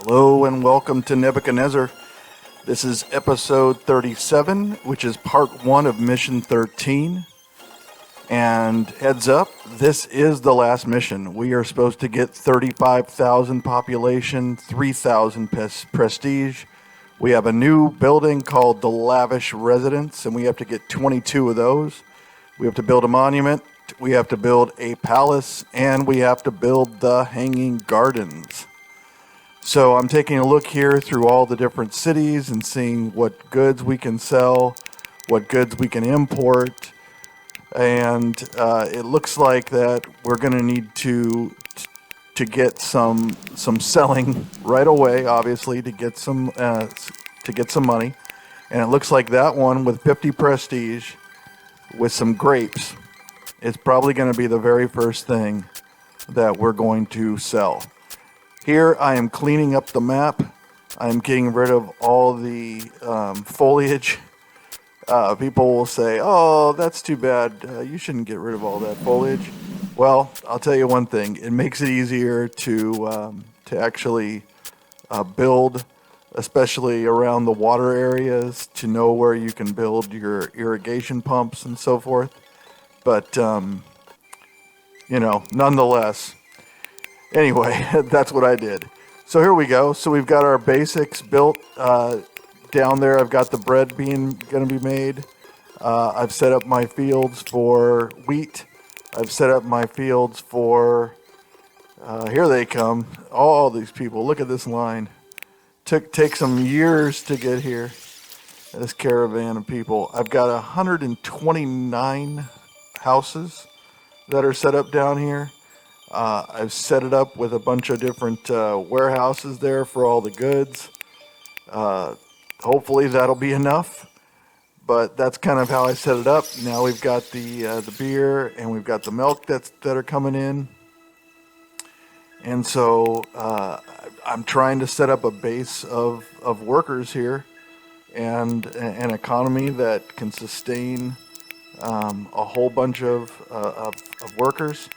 Hello and welcome to Nebuchadnezzar. This is episode 37, which is part 1 of mission 13. And heads up, this is the last mission. We are supposed to get 35,000 population, 3,000 prestige. We have a new building called the Lavish Residence, and we have to get 22 of those. We have to build a monument, we have to build a palace, and we have to build the Hanging Gardens. So I'm taking a look here through all the different cities and seeing what goods we can sell, what goods we can import, and it looks like that we're going to need to get some selling right away, obviously, to get some money. And it looks like that one with 50 prestige with some grapes is probably going to be the very first thing that we're going to sell. Here I am cleaning up the map. I'm getting rid of all the foliage. People will say, oh, that's too bad. You shouldn't get rid of all that foliage. Well, I'll tell you one thing. It makes it easier to actually build, especially around the water areas, to know where you can build your irrigation pumps and so forth. But, nonetheless, anyway, that's what I did. So here we go. So we've got our basics built down there. I've got the bread going to be made. I've set up my fields for wheat. I've set up my fields for, here they come. All these people. Look at this line. Take some years to get here. This caravan of people. I've got 129 houses that are set up down here. I've set it up with a bunch of different warehouses there for all the goods. Hopefully that'll be enough, but that's kind of how I set it up. Now we've got the beer and we've got the milk that are coming in, and so I'm trying to set up a base of workers here and an economy that can sustain a whole bunch of workers.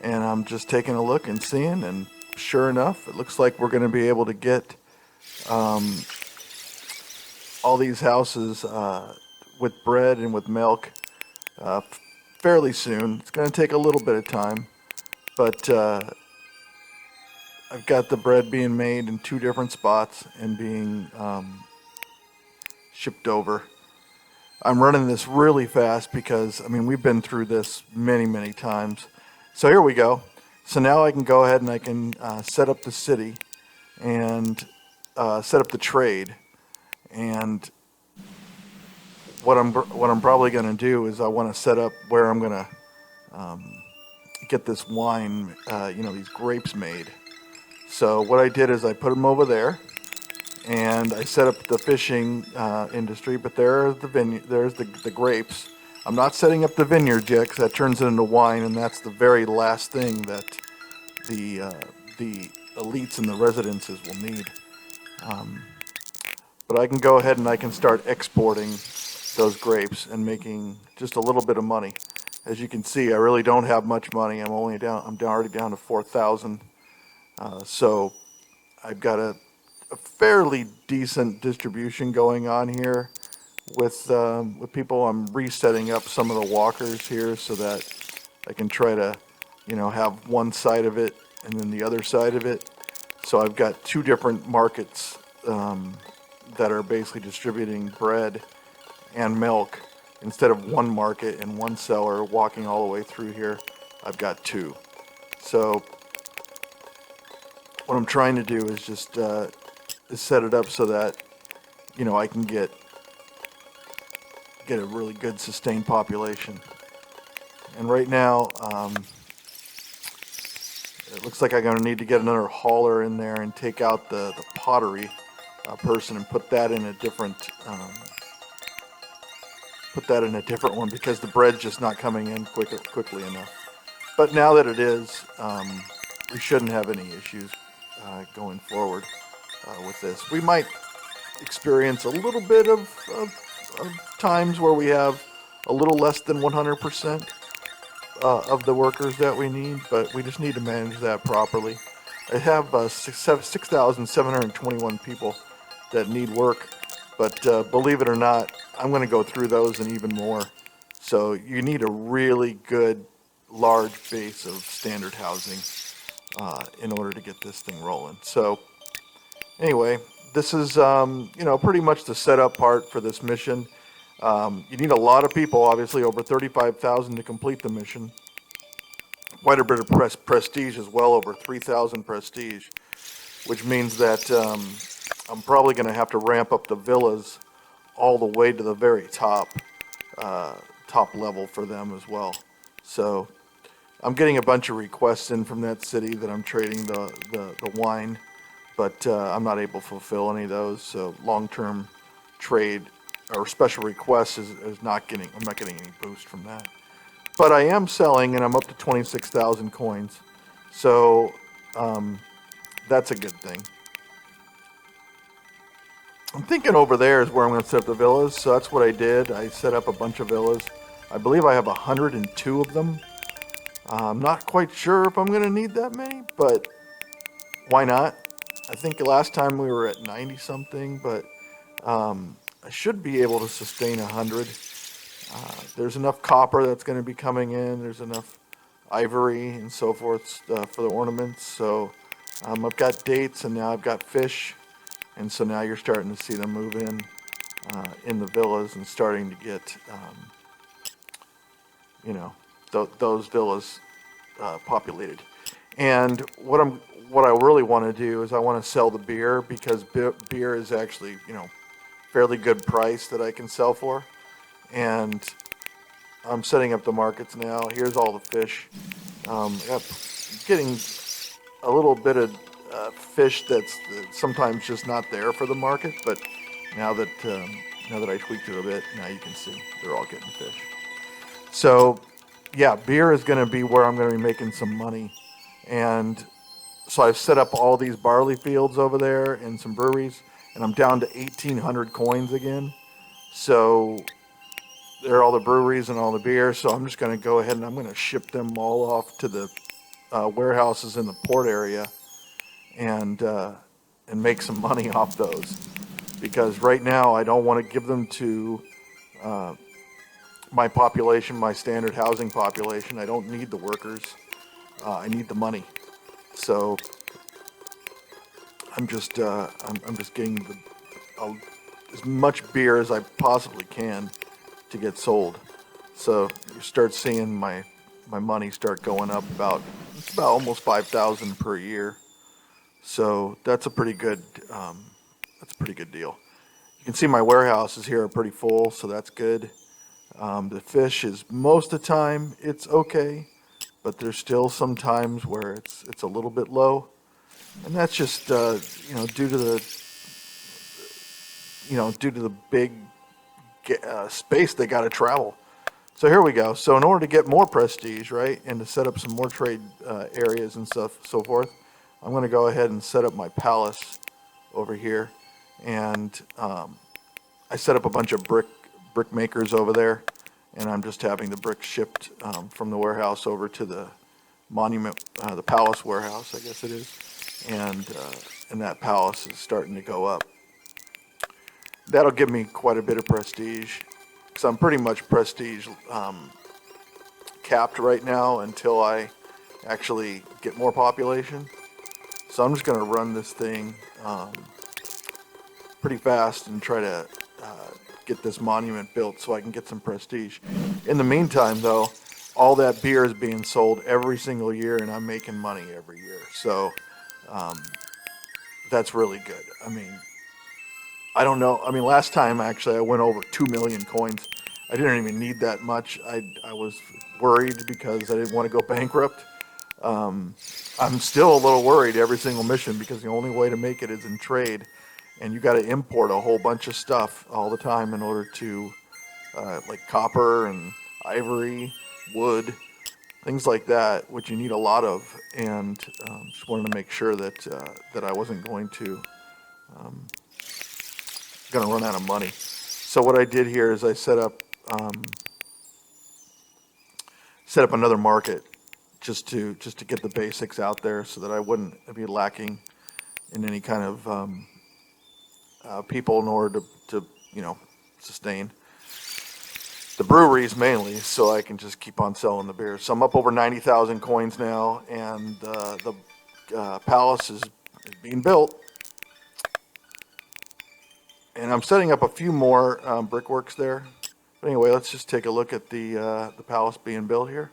And I'm just taking a look and seeing, and sure enough, it looks like we're going to be able to get all these houses with bread and with milk fairly soon. It's going to take a little bit of time, but I've got the bread being made in 2 different spots and being shipped over. I'm running this really fast because, we've been through this many, many times. So here we go. So now I can go ahead and I can set up the city and set up the trade. And what I'm probably going to do is I want to set up where I'm going to get this wine, these grapes made. So what I did is I put them over there, and I set up the fishing industry. But there's the grapes. I'm not setting up the vineyard yet because that turns it into wine, and that's the very last thing that the elites and the residences will need. But I can go ahead and I can start exporting those grapes and making just a little bit of money. As you can see, I really don't have much money. I'm already down to 4,000. So I've got a fairly decent distribution going on here. With people, I'm resetting up some of the walkers here so that I can try to, have one side of it and then the other side of it. So I've got 2 different markets that are basically distributing bread and milk. Instead of one market and one seller walking all the way through here, I've got 2. So what I'm trying to do is just set it up so that, I can get a really good sustained population. And right now, it looks like I'm going to need to get another hauler in there and take out the pottery person and put that in a different one because the bread's just not coming in quickly enough. But now that it is, we shouldn't have any issues going forward with this. We might experience a little bit of times where we have a little less than 100% of the workers that we need, but we just need to manage that properly. I have 6,721 people that need work, but believe it or not, I'm going to go through those and even more. So you need a really good, large base of standard housing in order to get this thing rolling. So anyway, this is pretty much the setup part for this mission. You need a lot of people, obviously over 35,000 to complete the mission. Quite a bit of prestige as well, over 3,000 prestige, which means that I'm probably going to have to ramp up the villas all the way to the very top level for them as well. So I'm getting a bunch of requests in from that city that I'm trading the wine, but I'm not able to fulfill any of those. So long-term trade or special requests is not getting, I'm not getting any boost from that. But I am selling, and I'm up to 26,000 coins. So that's a good thing. I'm thinking over there is where I'm going to set up the villas. So that's what I did. I set up a bunch of villas. I believe I have 102 of them. I'm not quite sure if I'm going to need that many, but why not? I think last time we were at 90 something, but I should be able to sustain 100. There's enough copper that's going to be coming in. There's enough ivory and so forth for the ornaments. So I've got dates, and now I've got fish. And so now you're starting to see them move in the villas and starting to get, those villas populated. And what I really want to do is I want to sell the beer, because beer is actually, fairly good price that I can sell for. And I'm setting up the markets now. Here's all the fish. Getting a little bit of fish that's sometimes just not there for the market, but now that I tweaked it a bit, now you can see they're all getting fish. So yeah, beer is going to be where I'm going to be making some money. And so I've set up all these barley fields over there and some breweries, and I'm down to 1,800 coins again. So there are all the breweries and all the beer. So I'm just going to go ahead and I'm going to ship them all off to the warehouses in the port area and make some money off those. Because right now I don't want to give them to my population, my standard housing population. I don't need the workers. I need the money. So I'm just getting as much beer as I possibly can to get sold. So you start seeing my money start going up about almost 5,000 per year. So that's a pretty good deal. You can see my warehouses here are pretty full, so that's good. The fish is most of the time it's okay, but there's still some times where it's a little bit low, and that's just due to the big space they got to travel. So here we go. So in order to get more prestige, right, and to set up some more trade areas and stuff, so forth, I'm going to go ahead and set up my palace over here, and I set up a bunch of brick makers over there, and I'm just having the bricks shipped from the warehouse over to the monument, the palace warehouse, I guess it is, and that palace is starting to go up. That'll give me quite a bit of prestige, because I'm pretty much prestige capped right now until I actually get more population. So I'm just going to run this thing pretty fast and try to get this monument built so I can get some prestige. In the meantime, though, all that beer is being sold every single year, and I'm making money every year. So that's really good. I mean, I don't know. I mean, last time, actually, I went over 2 million coins. I didn't even need that much. I was worried because I didn't want to go bankrupt. I'm still a little worried every single mission, because the only way to make it is in trade, and you got to import a whole bunch of stuff all the time in order to, like copper and ivory, wood, things like that, which you need a lot of. And just wanted to make sure that I wasn't going to run out of money. So what I did here is I set up another market just to get the basics out there so that I wouldn't be lacking in any kind of people in order to sustain the breweries mainly, so I can just keep on selling the beer. So I'm up over 90,000 coins now, and the palace is being built. And I'm setting up a few more brickworks there. But anyway, let's just take a look at the palace being built here.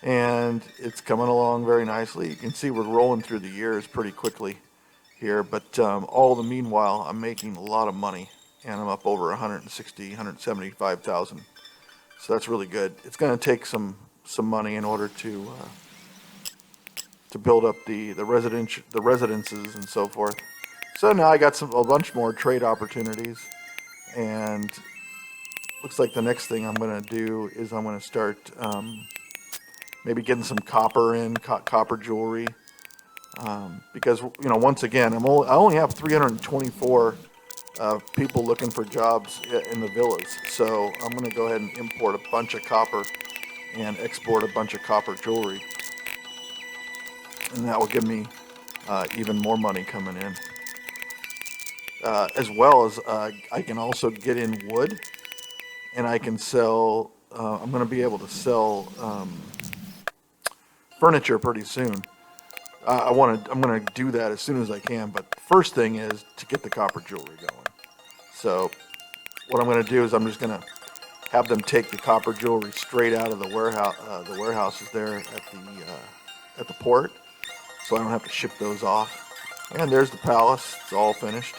And it's coming along very nicely. You can see we're rolling through the years pretty quickly here, but all the meanwhile, I'm making a lot of money, and I'm up over 160, 175,000. So that's really good. It's going to take some money in order to build up the residences and so forth. So now I got a bunch more trade opportunities, and looks like the next thing I'm going to do is I'm going to start maybe getting some copper copper jewelry, because once again I only have 324 people looking for jobs in the villas. So I'm going to go ahead and import a bunch of copper and export a bunch of copper jewelry, and that will give me even more money coming in. As well as I can also get in wood, and I can sell. I'm going to be able to sell furniture pretty soon. I'm going to do that as soon as I can. But the first thing is to get the copper jewelry going. So what I'm going to do is I'm just going to have them take the copper jewelry straight out of the warehouse. The warehouses there at the port, so I don't have to ship those off. And there's the palace. It's all finished.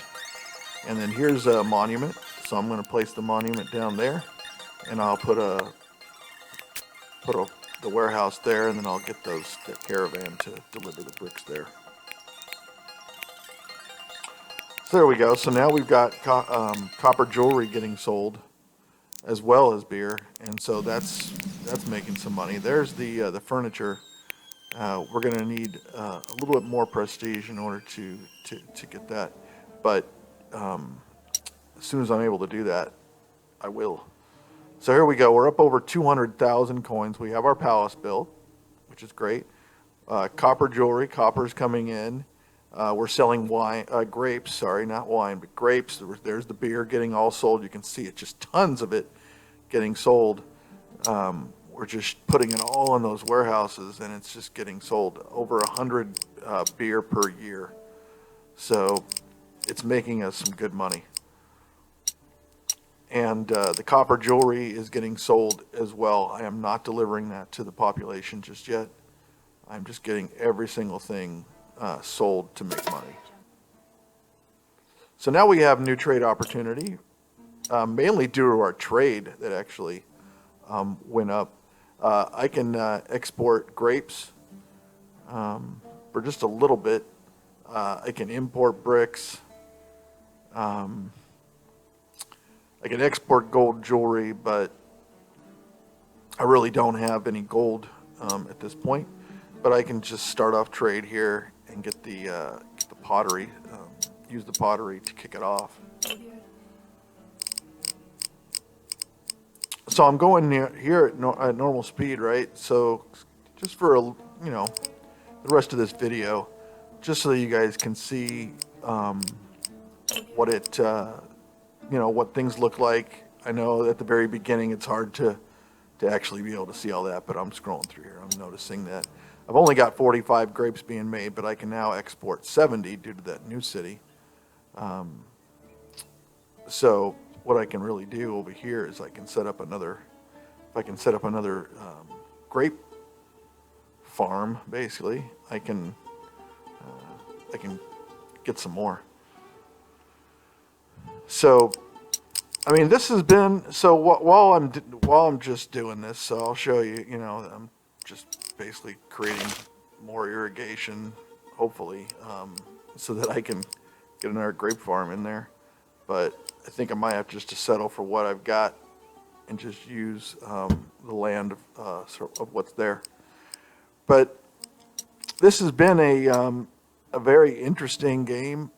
And then here's a monument. So I'm going to place the monument down there, and I'll put the warehouse there, and then I'll get the caravan to deliver the bricks there. So there we go. So now we've got copper jewelry getting sold, as well as beer, and so that's making some money. There's the furniture. We're going to need a little bit more prestige in order to get that, but as soon as I'm able to do that, I will. So here we go. We're up over 200,000 coins. We have our palace built, which is great. Copper jewelry. Copper's coming in. We're selling grapes. Sorry, not wine, but grapes. There's the beer getting all sold. You can see it, just tons of it getting sold. We're just putting it all in those warehouses, and it's just getting sold. Over 100 beer per year. So it's making us some good money. And the copper jewelry is getting sold as well. I am not delivering that to the population just yet. I'm just getting every single thing sold to make money. So now we have new trade opportunity, mainly due to our trade that actually went up. I can export grapes for just a little bit. I can import bricks. I can export gold jewelry, but I really don't have any gold at this point. But I can just start off trade here and get the pottery, use the pottery to kick it off. So I'm going here at normal speed, right? So just for the rest of this video, just so that you guys can see what it what things look like. I know at the very beginning it's hard to actually be able to see all that, but I'm scrolling through here. I'm noticing that I've only got 45 grapes being made, but I can now export 70 due to that new city. So what I can really do over here is I can set up another grape farm. Basically, I can get some more. So, I mean, this has been, so while I'm just doing this, so I'll show you, I'm just basically creating more irrigation, hopefully, so that I can get another grape farm in there. But I think I might have just to settle for what I've got and just use the land of what's there. But this has been a very interesting game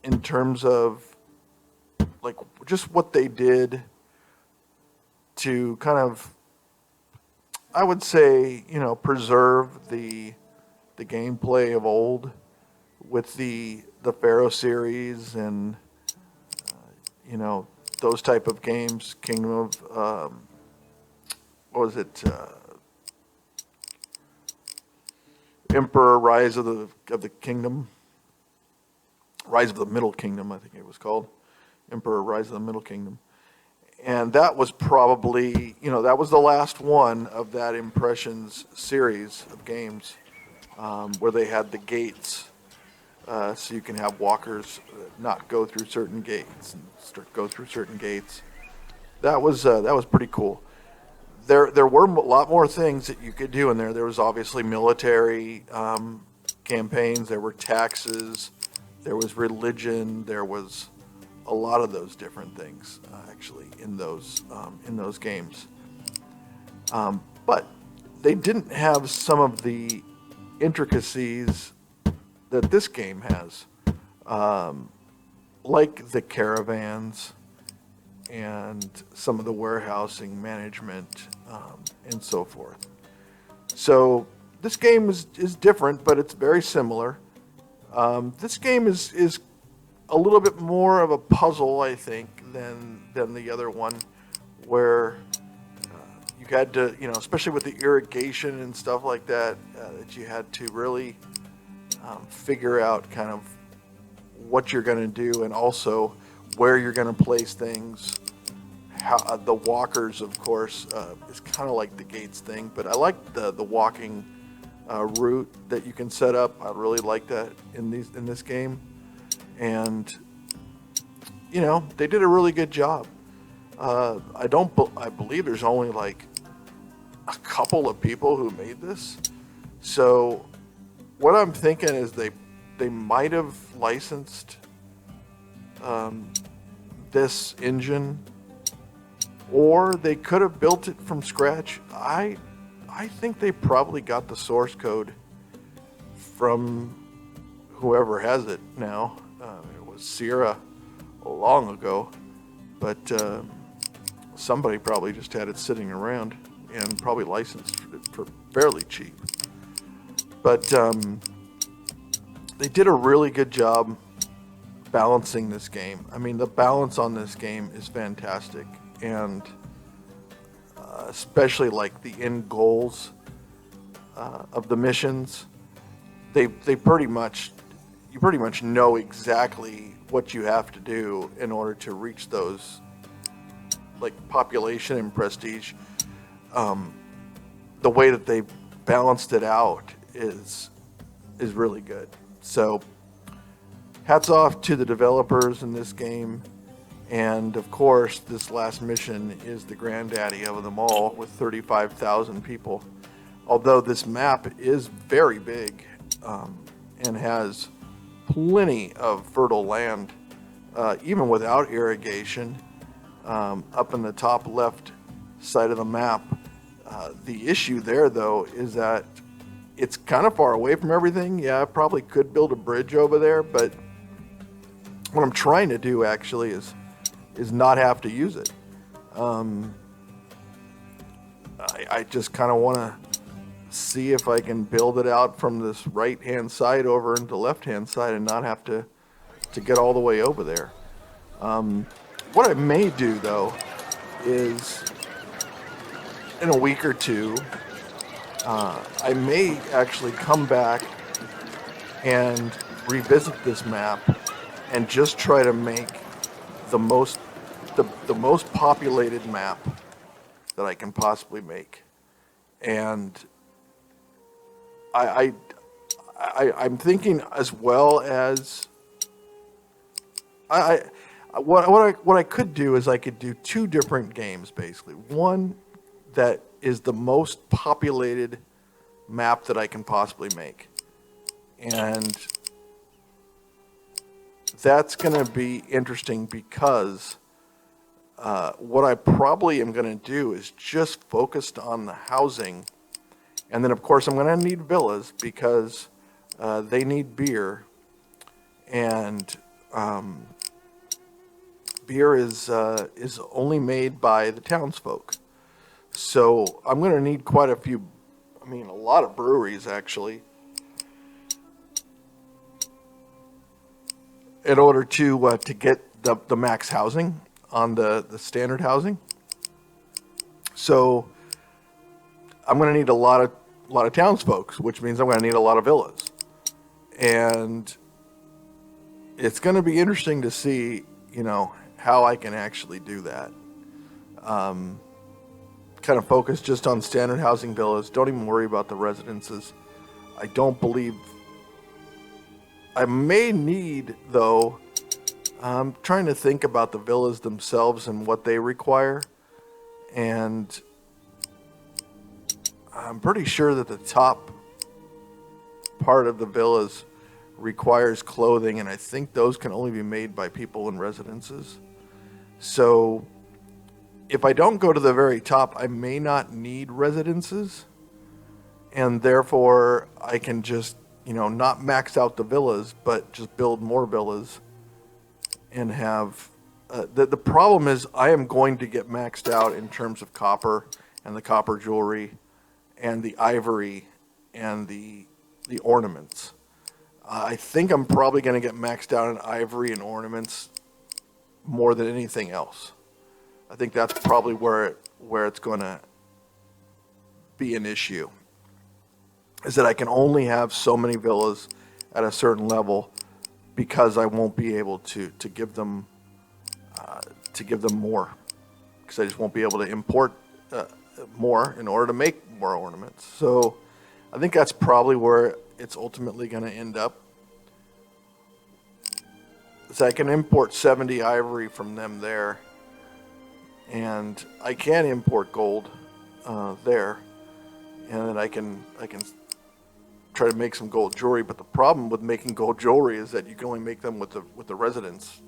in terms of like just what they did to kind of I would say, preserve the gameplay of old with the Pharaoh series and those type of games. Kingdom of what was it? Emperor Rise of the Kingdom, Rise of the Middle Kingdom, I think it was called. Emperor Rise of the Middle Kingdom. And that was probably, that was the last one of that Impressions series of games where they had the gates. So you can have walkers not go through certain gates and go through certain gates. That was pretty cool. There were a lot more things that you could do in there. There was obviously military campaigns. There were taxes. There was religion. There was a lot of those different things actually in those games. But they didn't have some of the intricacies that this game has, like the caravans and some of the warehousing management and so forth. So this game is different, but it's very similar. This game is a little bit more of a puzzle, I think, than the other one, where you had to, especially with the irrigation and stuff like that, that you had to really figure out kind of what you're going to do and also where you're going to place things. How, the walkers, of course, is kind of like the gates thing, but I like the walking route that you can set up. I really like that in this game, and they did a really good job. I believe there's only like a couple of people who made this, so what I'm thinking is they might have licensed this engine, or they could have built it from scratch. I think they probably got the source code from whoever has it now. It was Sierra long ago, but somebody probably just had it sitting around and probably licensed it for fairly cheap. But they did a really good job balancing this game. I mean, the balance on this game is fantastic, and especially like the end goals of the missions. You pretty much know exactly what you have to do in order to reach those, like population and prestige. The way that they balanced it out is really good. So hats off to the developers in this game. And of course, this last mission is the granddaddy of them all with 35,000 people. Although this map is very big and has plenty of fertile land, even without irrigation. Up in the top left side of the map, the issue there, though, is that it's kind of far away from everything. Yeah, I probably could build a bridge over there, but what I'm trying to do actually is not have to use it. I just kind of want to see if I can build it out from this right-hand side over into left-hand side and not have to get all the way over there. What I may do, though, is in a week or two, I may actually come back and revisit this map and just try to make the most populated map that I can possibly make. And I'm thinking as well as what I could do is I could do two different games basically. One that is the most populated map that I can possibly make, and that's going to be interesting because what I probably am going to do is just focused on the housing. And then, of course, I'm going to need villas because they need beer. And beer is only made by the townsfolk. So I'm going to need quite a few, a lot of breweries actually, in order to get the max housing on the standard housing. So I'm going to need a lot of townsfolk, which means I'm going to need a lot of villas, and it's going to be interesting to see, how I can actually do that. Kind of focus just on standard housing villas. Don't even worry about the residences. I don't believe I may need, though. I'm trying to think about the villas themselves and what they require, and I'm pretty sure that the top part of the villas requires clothing, and I think those can only be made by people in residences. So if I don't go to the very top, I may not need residences, and therefore I can just, not max out the villas, but just build more villas and have. The problem is I am going to get maxed out in terms of copper and the copper jewelry and the ivory and the ornaments. I think I'm probably going to get maxed out in ivory and ornaments more than anything else. I think that's probably where it's going to be an issue, is that I can only have so many villas at a certain level because I won't be able to give them more, because I just won't be able to import more in order to make more ornaments. So I think that's probably where it's ultimately going to end up. So I can import 70 ivory from them there, and I can import gold there, and then I can try to make some gold jewelry. But the problem with making gold jewelry is that you can only make them with the residence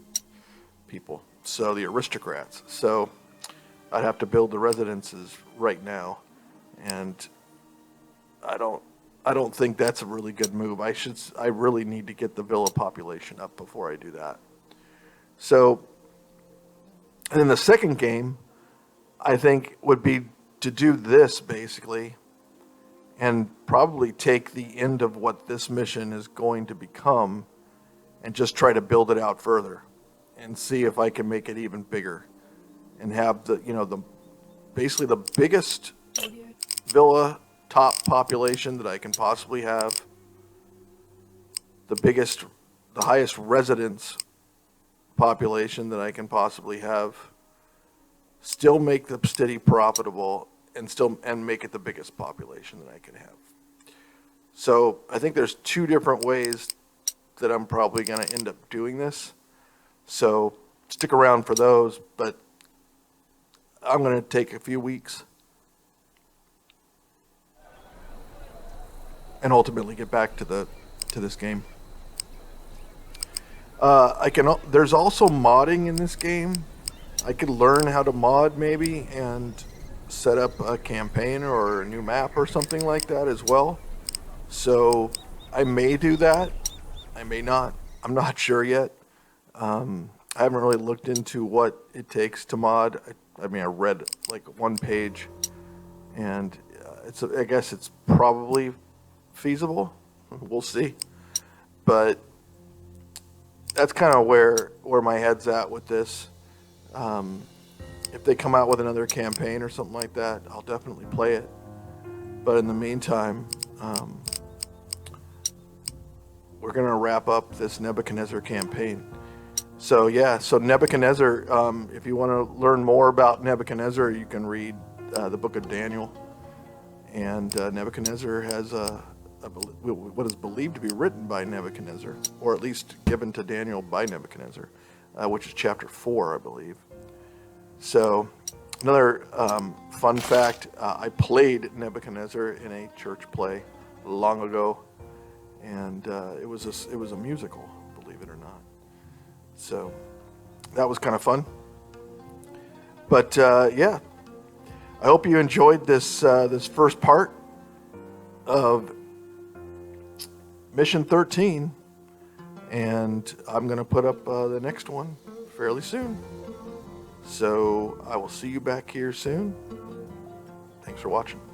people, so the aristocrats. So I'd have to build the residences right now, and I don't think that's a really good move. I really need to get the villa population up before I do that. So, and then the second game, I think, would be to do this basically, and probably take the end of what this mission is going to become and just try to build it out further and see if I can make it even bigger and have basically the biggest villa top population that I can possibly have, the highest residence population that I can possibly have, still make the city profitable, and make it the biggest population that I can have. So I think there's two different ways that I'm probably going to end up doing this. So stick around for those, but I'm going to take a few weeks and ultimately get back to this game. There's also modding in this game. I could learn how to mod maybe and set up a campaign or a new map or something like that as well. So I may do that. I may not. I'm not sure yet. I haven't really looked into what it takes to mod. I read like one page, and I guess it's probably feasible. We'll see. But that's kind of where my head's at with this. If they come out with another campaign or something like that, I'll definitely play it. But in the meantime, we're going to wrap up this Nebuchadnezzar campaign. So Nebuchadnezzar, if you want to learn more about Nebuchadnezzar, you can read the book of Daniel. And Nebuchadnezzar has what is believed to be written by Nebuchadnezzar, or at least given to Daniel by Nebuchadnezzar, which is chapter 4, I believe. So another fun fact, I played Nebuchadnezzar in a church play long ago, and it was a musical, believe it or not. So that was kind of fun. But I hope you enjoyed this first part of Mission 13, and I'm going to put up the next one fairly soon. So I will see you back here soon. Thanks for watching.